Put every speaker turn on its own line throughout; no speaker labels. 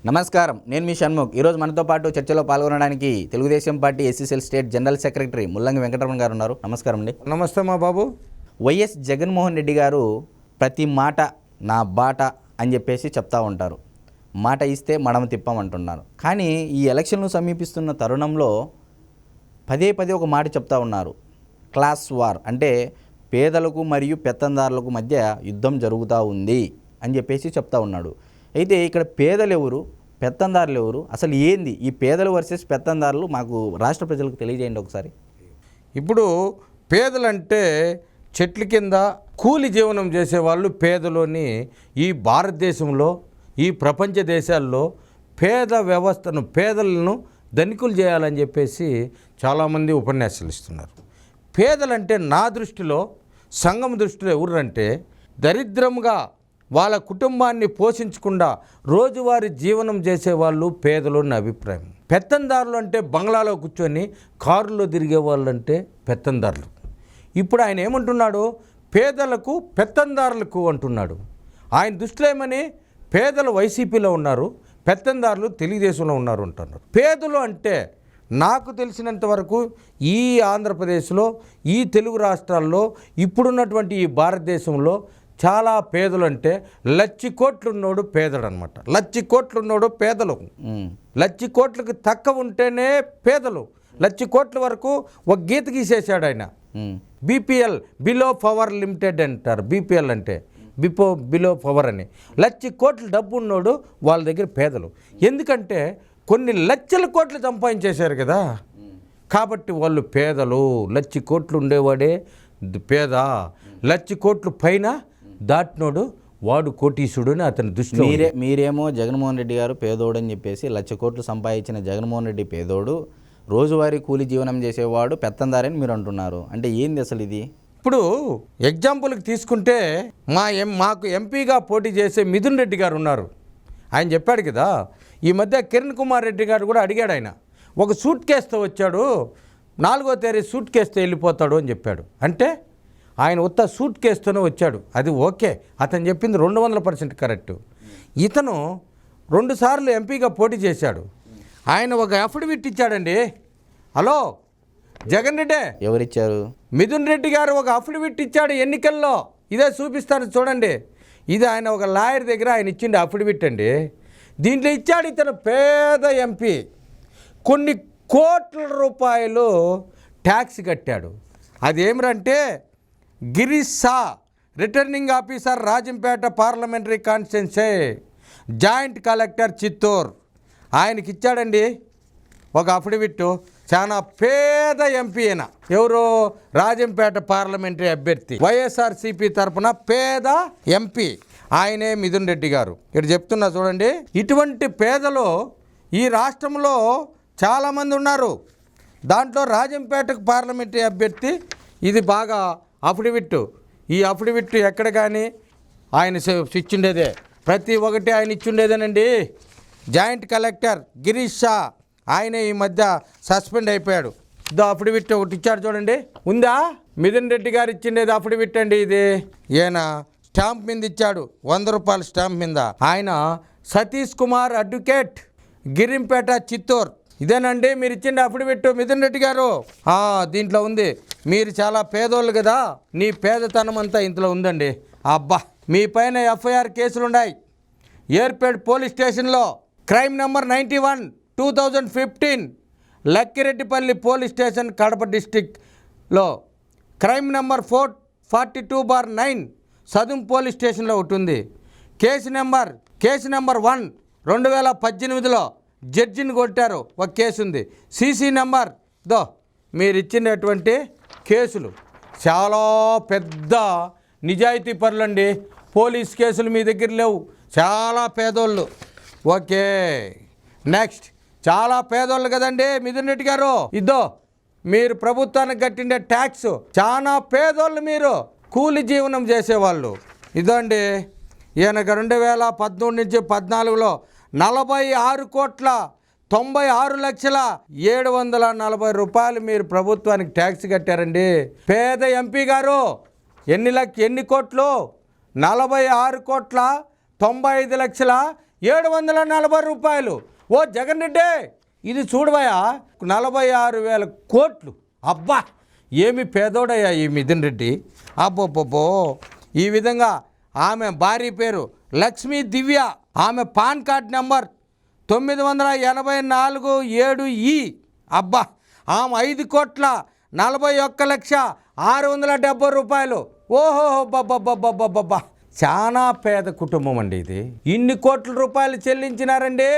నమస్కారం, నేను మీ షణ్ముఖ్. ఈరోజు మనతో పాటు చర్చలో పాల్గొనడానికి Telugu Desam party SCCL state general secretary ముల్లంగి వెంకటరమణ గారు ఉన్నారు. నమస్కారం అండి.
నమస్తే మా బాబు.
వైఎస్ జగన్మోహన్ రెడ్డి గారు ప్రతి మాట నా బాట అని చెప్పేసి చెప్తా ఉంటారు. మాట ఇస్తే మడమ తిప్పామంటున్నారు. కానీ ఈ ఎలక్షన్లు సమీపిస్తున్న తరుణంలో పదే ఒక మాట చెప్తా ఉన్నారు. క్లాస్ వార్, అంటే పేదలకు మరియు పెత్తందారులకు మధ్య యుద్ధం జరుగుతూ ఉంది అని చెప్పేసి చెప్తా ఉన్నాడు. అయితే ఇక్కడ పేదలు ఎవరు, పెత్తందారులు ఎవరు, అసలు ఏంది ఈ పేదలు వర్సెస్ పెత్తందారులు, మాకు రాష్ట్ర ప్రజలకు తెలియజేయండి ఒకసారి.
ఇప్పుడు పేదలంటే చెట్ల కింద కూలి జీవనం చేసేవాళ్ళు పేదలోని ఈ భారతదేశంలో, ఈ ప్రపంచ దేశాల్లో పేద వ్యవస్థను, పేదలను ధనికులు చేయాలని చెప్పేసి చాలామంది ఉపన్యాసాలు ఇస్తున్నారు. పేదలంటే నా దృష్టిలో, సంఘం దృష్టిలో ఎవరంటే దరిద్రంగా వాళ్ళ కుటుంబాన్ని పోషించకుండా రోజువారీ జీవనం చేసేవాళ్ళు పేదలు నా అభిప్రాయం. పెత్తందారులు అంటే బంగ్లాలో కూర్చొని కారులో తిరిగే వాళ్ళు అంటే పెత్తందారులు. ఇప్పుడు ఆయన ఏమంటున్నాడు, పేదలకు పెత్తందారులకు అంటున్నాడు. ఆయన దృష్టిలో ఏమని, పేదలు వైసీపీలో ఉన్నారు, పెత్తందారులు తెలుగుదేశంలో ఉన్నారు అంటున్నారు. పేదలు అంటే నాకు తెలిసినంత వరకు ఈ ఆంధ్రప్రదేశ్లో, ఈ తెలుగు రాష్ట్రాల్లో, ఇప్పుడున్నటువంటి ఈ భారతదేశంలో చాలా పేదలు అంటే 1,00,000 కోట్లు ఉన్నోడు పేదడు అనమాట. 1,00,000 కోట్లు ఉన్నోడు పేదలు. 1,00,000 కోట్లకు తక్కువ ఉంటేనే పేదలు. 1,00,000 కోట్ల వరకు ఒక గీత గీసేసాడు ఆయన. బీపీఎల్, బిలో పవర్ లిమిటెడ్ అంటారు. బీపీఎల్ అంటే బిలో పవర్ అని. 1,00,000 కోట్ల డబ్బు ఉన్నోడు వాళ్ళ దగ్గర పేదలు. ఎందుకంటే కొన్ని లక్షల కోట్లు సంపాదించేశారు కదా, కాబట్టి వాళ్ళు పేదలు. 1,00,000 కోట్లు ఉండేవాడే పేద. 1,00,000 కోట్లు పైన దాటినోడు వాడు కోటీసుడు అని అతని దృష్టిలో.
మీరేమో జగన్మోహన్ రెడ్డి గారు పేదోడు అని చెప్పేసి 1,00,000 కోట్లు సంపాదించిన జగన్మోహన్ రెడ్డి పేదోడు, రోజువారీ కూలి జీవనం చేసేవాడు పెత్తందారని మీరు అంటున్నారు. అంటే ఏంది అసలు ఇది?
ఇప్పుడు ఎగ్జాంపుల్కి తీసుకుంటే మాకు ఎంపీగా పోటీ చేసే మిథున్ రెడ్డి గారు ఉన్నారు. ఆయన చెప్పాడు కదా, ఈ మధ్య కిరణ్ కుమార్ రెడ్డి గారు కూడా అడిగాడు. ఆయన ఒక సూట్ కేసుతో వచ్చాడు, 4వ తేదీ సూట్ కేసుతో వెళ్ళిపోతాడు అని చెప్పాడు. అంటే ఆయన ఉత్త సూట్ కేసుతోనే వచ్చాడు. అది ఓకే, అతను చెప్పింది 200% కరెక్ట్. ఇతను 2 సార్లు ఎంపీగా పోటీ చేశాడు. ఆయన ఒక అఫిడవిట్ ఇచ్చాడండి. హలో జగన్ రెడ్డి,
ఎవరిచ్చారు?
మిథున్ రెడ్డి గారు ఒక అఫిడవిట్ ఇచ్చాడు ఎన్నికల్లో. ఇదే చూపిస్తాను చూడండి. ఇది ఆయన ఒక లాయర్ దగ్గర ఆయన ఇచ్చిండు అఫిడవిట్ అండి. దీంట్లో ఇచ్చాడు, ఇతను పేద ఎంపీ కొన్ని కోట్ల రూపాయలు ట్యాక్స్ కట్టాడు. అదేమిటంటే Girish Shah, returning officer Rajampet parliamentary constituency, joint collector Chittoor, ఆయనకి ఇచ్చాడండి ఒక అఫిడవిట్. చాలా పేద ఎంపీ అయినా, ఎవరు, రాజంపేట పార్లమెంటరీ అభ్యర్థి, వైఎస్ఆర్సీపీ తరఫున పేద ఎంపీ ఆయనే మిథున్ రెడ్డి గారు. ఇక్కడ చెప్తున్నా చూడండి. ఇటువంటి పేదలు ఈ రాష్ట్రంలో చాలామంది ఉన్నారు. దాంట్లో రాజంపేటకు పార్లమెంటరీ అభ్యర్థి ఇది బాగా అఫిడవిట్. ఈ అఫిడవిట్ ఎక్కడ కానీ ఆయన ఇచ్చిండేదే, ప్రతి ఒక్కటి ఆయన ఇచ్చిండేదేనండి. జాయింట్ కలెక్టర్ గిరీష్ షా, ఆయన ఈ మధ్య సస్పెండ్ అయిపోయాడు. ఇదో అఫిడవిట్ ఒకటి ఇచ్చాడు చూడండి. ఉందా? మిథున్ రెడ్డి గారు ఇచ్చిండేది అఫిడవిట్ అండి ఇది. ఈయన స్టాంప్ మీద ఇచ్చాడు, 100 రూపాయల స్టాంప్ మీద. ఆయన సతీష్ కుమార్ అడ్వకేట్, గిరింపేట, చిత్తూరు. ఇదేనండి మీరు ఇచ్చిండే అఫిడవిట్ మిథున్ రెడ్డి గారు. దీంట్లో ఉంది, మీరు చాలా పేదోళ్ళు కదా, నీ పేదతనం అంతా ఇంట్లో ఉందండి. అబ్బా, మీ పైన ఎఫ్ఐఆర్ కేసులు ఉన్నాయి ఏర్పేడ్ పోలీస్ స్టేషన్లో. Crime number 91 2015, Lakkireddipalli police station, Kadapa డిస్టిక్లో. క్రైమ్ నెంబర్ 442/9 సదుం పోలీస్ స్టేషన్లో ఒకటి ఉంది. కేసు నెంబర్ 1 2018లో జడ్జిని కొట్టారు, ఒక కేసు ఉంది. సీసీ నెంబర్ మీరు ఇచ్చినటువంటి కేసులు చాలా పెద్ద నిజాయితీ పరులండి. పోలీస్ కేసులు మీ దగ్గర లేవు, చాలా పేదోళ్ళు. Okay, next. చాలా పేదోళ్ళు కదండి మిథున్ రెడ్డి గారు. మీరు ప్రభుత్వానికి కట్టిండే ట్యాక్స్, చాలా పేదోళ్ళు మీరు, కూలి జీవనం చేసేవాళ్ళు. ఇదండి ఈయనకు 2013 నుంచి 14లో 46,96,740 రూపాయలు మీరు ప్రభుత్వానికి ట్యాక్స్ కట్టారండి. పేద ఎంపీ గారు ఎన్ని కోట్లు? 46,95,75,000 740 రూపాయలు. ఓ జగన్ రెడ్డి ఇది చూడవయా 46,000 కోట్లు. అబ్బా ఏమి పేదోడయ్యా ఈ మిథున్ రెడ్డి. అబ్బోబ్బో ఈ విధంగా ఆమె భార్య పేరు లక్ష్మీ దివ్య, ఆమె పాన్ కార్డ్ నెంబర్ 984-7E. అబ్బా ఆమె 5,41,670 రూపాయలు. ఓహో బాబ్బా చాలా పేద కుటుంబం అండి ఇది. ఇన్ని కోట్ల రూపాయలు చెల్లించినారండి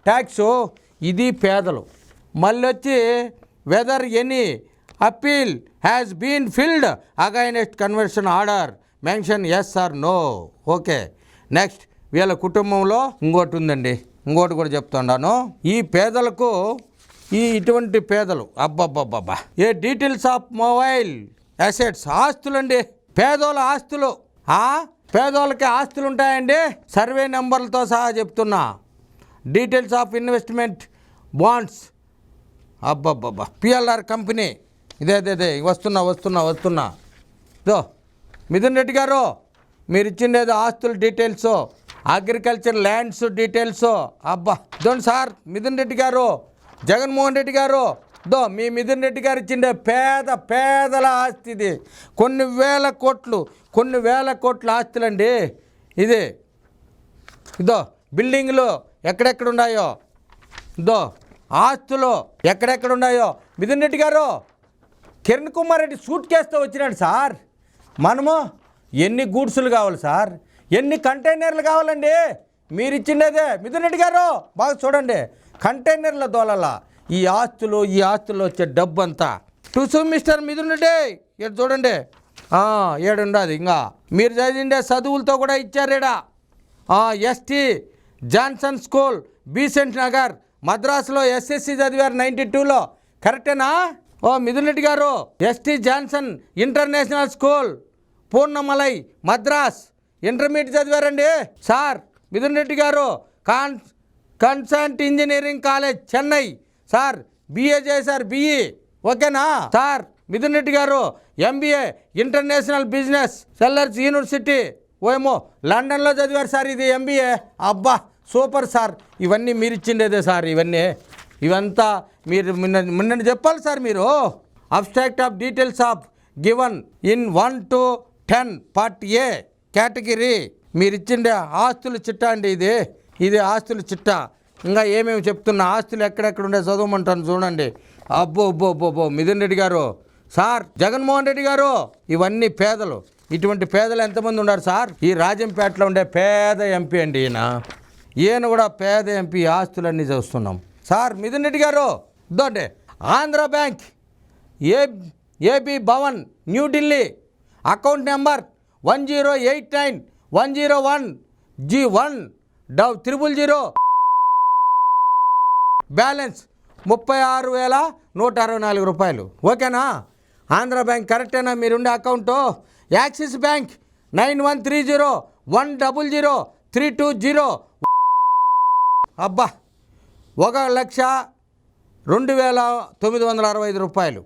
ట్యాక్స్. ఇది పేదలు. మళ్ళీ వచ్చి whether any appeal has been filed against conversion order mention S R no. Okay next వీళ్ళ కుటుంబంలో ఇంకోటి ఉందండి, ఇంకోటి కూడా చెప్తున్నాను. ఈ పేదలకు ఇటువంటి పేదలు అబ్బబ్బబ్బబ్బా ఏ డీటెయిల్స్ ఆఫ్ మొబైల్ అసెట్స్ ఆస్తులండి. పేదోళ్ళ ఆస్తులు, పేదోళ్ళకి ఆస్తులు ఉంటాయండి. సర్వే నెంబర్లతో సహా చెప్తున్నా. డీటెయిల్స్ ఆఫ్ ఇన్వెస్ట్మెంట్ బాండ్స్ అబ్బబ్బబ్బా పిఎల్ఆర్ కంపెనీ ఇదే వస్తున్నా ఇదో మిథున్ రెడ్డి గారు మీరు ఇచ్చిండేదో ఆస్తుల డీటెయిల్స్, అగ్రికల్చర్ ల్యాండ్స్ డీటెయిల్స్. అబ్బా ఇదండి సార్ మిథున్ రెడ్డి గారు, జగన్మోహన్ రెడ్డి గారు మీ మిథున్ రెడ్డి గారు ఇచ్చిండే పేదల ఆస్తి ఇది. కొన్ని వేల కోట్ల ఆస్తులండి ఇది. ఇదో బిల్డింగ్లు ఎక్కడెక్కడ ఉన్నాయో, ఆస్తులు ఎక్కడెక్కడ ఉన్నాయో. మిథున్ రెడ్డి గారు కిరణ్ కుమార్ రెడ్డి సూట్ కేసుతో వచ్చినాడు సార్. మనము ఎన్ని గూడ్సులు కావాలి సార్, ఎన్ని కంటైనర్లు కావాలండి? మీరు ఇచ్చిండేదే మిథున్ రెడ్డి గారు బాగా చూడండి. కంటైనర్ల దోలలా ఈ ఆస్తుల్లో వచ్చే డబ్బు అంతా. టు మిస్టర్ మిథున్ రెడ్డి ఇక్కడ చూడండి ఏడుండదు. ఇంకా మీరు చదివిండే చదువులతో కూడా ఇచ్చారేడా. ST Johnson school Besant Nagar మద్రాసులో ఎస్ఎస్సి చదివారు 92లో. కరెక్టేనా? Mithun Reddy garu ST Johnson international school Poonamallee Madras intermediate చదివారండి sir. Mithun Reddy garu consult engineering college Chennai sir BA చేశారు, బిఈ. ఓకేనా sir? Mithun Reddy garu MBA international business sellers university ఓమో లండన్లో చదివారు సార్. ఇది ఎంబీఏ. అబ్బా సూపర్ సార్. ఇవన్నీ మీరు ఇచ్చిండేదే సార్. ఇవంతా మీరు నిన్న చెప్పాలి సార్. మీరు abstract of details of given in 1 to 10 part A category మీరు ఇచ్చిండే ఆస్తుల చిట్టా అండి ఇది ఆస్తుల చిట్టా. ఇంకా ఏమేమి చెప్తున్నా ఆస్తులు ఎక్కడెక్కడ ఉండే చదవమంటాను చూడండి. అబ్బో మిథున్ రెడ్డి గారు సార్, జగన్మోహన్ రెడ్డి గారు ఇవన్నీ పేదలు. ఇటువంటి పేదలు ఎంతమంది ఉన్నారు సార్? ఈ రాజంపేటలో ఉండే పేద ఎంపీ అండి ఈయన కూడా పేద ఎంపీ. ఆస్తులన్నీ చూస్తున్నాం సార్. మిథున్ రెడ్డి గారు ఇదండి Andhra bank AB Bhavan New Delhi account number 10891G100 balance 36,164 రూపాయలు. ఓకేనా? ఆంధ్ర బ్యాంక్ కరెక్టేనా మీరుండే అకౌంటు? Axis bank 9130100320. అబ్బా 1,02,965 రూపాయలు.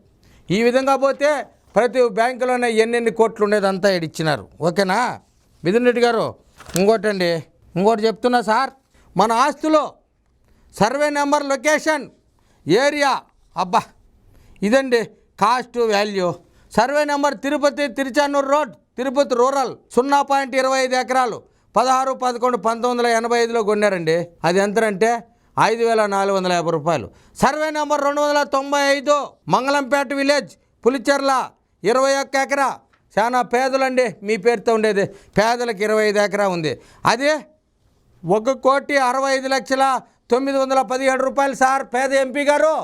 ఈ విధంగా పోతే ప్రతి బ్యాంకులోనే ఎన్ని కోట్లు ఉండేదంతా ఇచ్చినారు. ఓకేనా మిథున్ రెడ్డి గారు? ఇంకోటి చెప్తున్నా సార్. మన ఆస్తులో సర్వే నెంబర్, లొకేషన్, ఏరియా అబ్బా ఇదండి cost value. Survey number Tirupati Tiruchanur road Tirupati rural 0.25 ఎకరాలు 16/11/1985లో కొన్నారండి. అది ఎంతంటే 5,450 రూపాయలు. Survey number 295 Mangalampeta village Pulicherla 21 ఎకరా. చాలా పేదలండి మీ పేరుతో ఉండేది. పేదలకు 25 ఎకరా ఉంది. అదే 1,65,917 రూపాయలు సార్ పేద ఎంపీ గారు.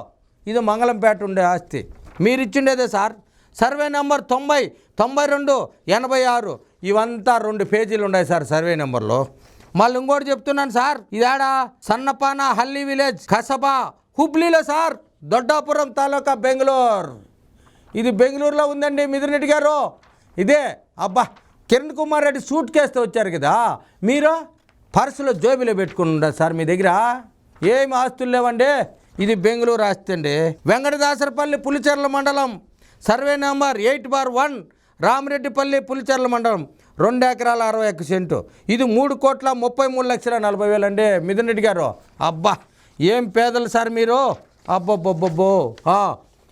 ఇది మంగళంపేట ఉండే ఆస్తి మీరు ఇచ్చిండేదే సార్. సర్వే నెంబర్ 90 92 86 ఇవంతా 2 పేజీలు ఉన్నాయి సార్ సర్వే నెంబర్లో. మళ్ళీ ఇంకోటి చెప్తున్నాను sir. ఇదాడా సన్నపాన Halli village కసబా హుబ్లీలో sir, Doddapuram తాలూకా బెంగళూరు. ఇది బెంగళూరులో ఉందండి మిథున్ రెడ్డి గారు. ఇదే అబ్బా కిరణ్ కుమార్ రెడ్డి సూట్ కేసుతో వచ్చారు కదా, మీరు పర్సులో జోబీలో పెట్టుకుని ఉండారు సార్. మీ దగ్గర ఏమి ఆస్తులు లేవండి. ఇది బెంగళూరు ఆస్తి అండి. వెంకటదాసరపల్లి పులిచెర్ల మండలం సర్వే నెంబర్ 8/1 రామరెడ్డిపల్లి పులిచెర్ల మండలం 2 ఎకరాల 61 సెంటు. ఇది 3,33,40,000 అండి మిథున్ రెడ్డి గారు. అబ్బా ఏం పేదలు సార్ మీరు. అబ్బబ్బబ్బబ్బో.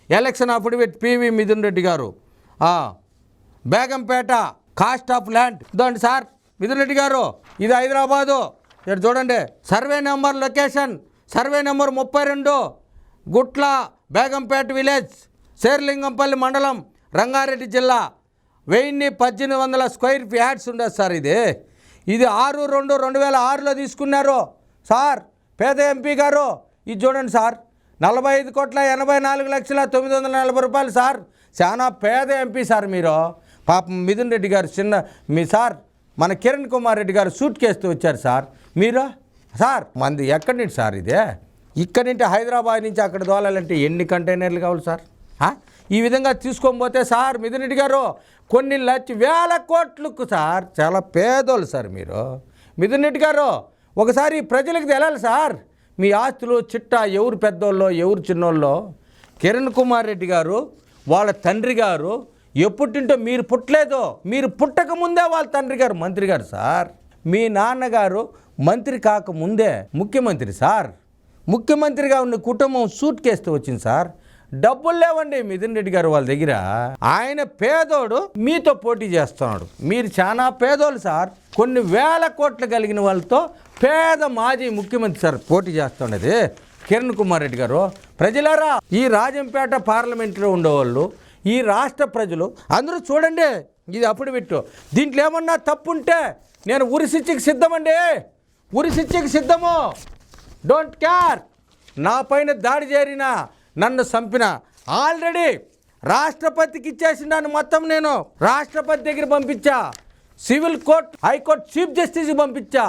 Election affidavit PV Mithun Reddy garu. Begumpet cost of land ఇదండి సార్ మిథున్ రెడ్డి గారు. ఇది హైదరాబాదు. ఇక్కడ చూడండి survey number location survey number 32 Gutla Begumpet village Sherlingampally mandal Rangareddy జిల్లా. 1800 స్క్వేర్ యార్డ్స్ ఉండదు సార్. ఇది 6/2/2006లో తీసుకున్నారు సార్ పేద ఎంపీ గారు. ఇది చూడండి సార్ 45,84,940 రూపాయలు సార్. చాలా పేద ఎంపీ సార్ మీరు. పాపం మిథున్ రెడ్డి గారు మీ సార్ మన కిరణ్ కుమార్ రెడ్డి గారు సూట్ కేస్తూ వచ్చారు సార్. మీరు సార్ మంది ఎక్కడి నుంచి సార్ ఇదే? ఇక్కడి నుంచి హైదరాబాద్ నుంచి అక్కడ దోలాలంటే ఎన్ని కంటైనర్లు కావాలి సార్? ఈ విధంగా తీసుకొని పోతే సార్ మిథున్ రెడ్డి గారు కొన్ని వేల కోట్లకు సార్. చాలా పేదోళ్ళు సార్ మీరు మిథున్ రెడ్డి గారు. ఒకసారి ప్రజలకు తెలాలి సార్ మీ ఆస్తులు చిట్టా ఎవరు పెద్దోళ్ళో ఎవరు చిన్నోళ్ళో. కిరణ్ కుమార్ రెడ్డి గారు వాళ్ళ తండ్రి గారు ఎప్పుడింటో మీరు పుట్టలేదో, మీరు పుట్టక ముందే వాళ్ళ తండ్రి గారు మంత్రి గారు సార్. మీ నాన్నగారు మంత్రి కాకముందే ముఖ్యమంత్రి సార్. ముఖ్యమంత్రిగా ఉన్న కుటుంబం సూట్ కేస్తూ వచ్చింది సార్. డబ్బులు లేవండి మిథున్ రెడ్డి గారు వాళ్ళ దగ్గర. ఆయన పేదోడు మీతో పోటీ చేస్తున్నాడు. మీరు చాలా పేదోళ్ళు సార్. కొన్ని వేల కోట్లు కలిగిన వాళ్ళతో పేద మాజీ ముఖ్యమంత్రి సార్ పోటీ చేస్తున్నది కిరణ్ కుమార్ రెడ్డి గారు. ప్రజలారా ఈ రాజంపేట పార్లమెంట్లో ఉండేవాళ్ళు ఈ రాష్ట్ర ప్రజలు అందరూ చూడండి. ఇది అప్పుడు పెట్టు. దీంట్లో ఏమన్నా తప్పు ఉంటే నేను ఉరిశిక్షకి సిద్ధమండి. ఉరిశిక్షకి సిద్ధము. Don't care. నా పైన దాడి చేరిన నన్ను చంపిన ఆల్రెడీ రాష్ట్రపతికి ఇచ్చేసినాను. మొత్తం నేను రాష్ట్రపతి దగ్గర పంపించా. సివిల్ కోర్ట్ హైకోర్టు చీఫ్ జస్టిస్కి పంపించా.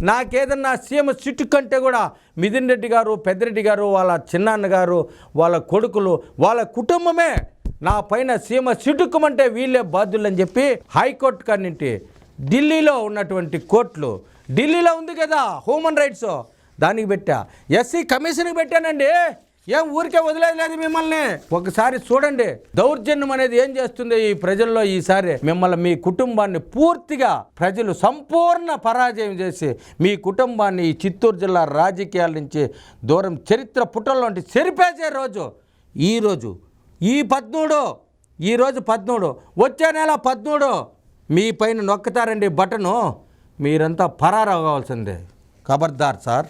నాకేదన్నా సీఎం సిట్టు కంటే కూడా మిథున్ రెడ్డి గారు పెద్దిరెడ్డి గారు వాళ్ళ చిన్నాన్న గారు వాళ్ళ కొడుకులు వాళ్ళ కుటుంబమే నా పైన సీఎం సిట్టుకమంటే వీళ్ళే బాధ్యులని చెప్పి హైకోర్టు కానింటి ఢిల్లీలో ఉన్నటువంటి కోర్టులు ఢిల్లీలో ఉంది కదా హ్యూమన్ రైట్స్ దానికి పెట్టా. ఎస్సీ కమిషన్కి పెట్టానండి. ఏం ఊరికే వదిలేదు మిమ్మల్ని. ఒకసారి చూడండి దౌర్జన్యం అనేది ఏం చేస్తుంది ఈ ప్రజల్లో. ఈసారి మిమ్మల్ని మీ కుటుంబాన్ని పూర్తిగా ప్రజలు సంపూర్ణ పరాజయం చేసి మీ కుటుంబాన్ని ఈ చిత్తూరు జిల్లా రాజకీయాల నుంచి దూరం చరిత్ర పుటల్లోంటి చెరిపేసే రోజు ఈరోజు. ఈ 13 ఈరోజు 13 వచ్చే నెల 13 మీ పైన నొక్కుతారండి బటను. మీరంతా పరారు అవ్వాల్సిందే. ఖబర్దార్ సార్.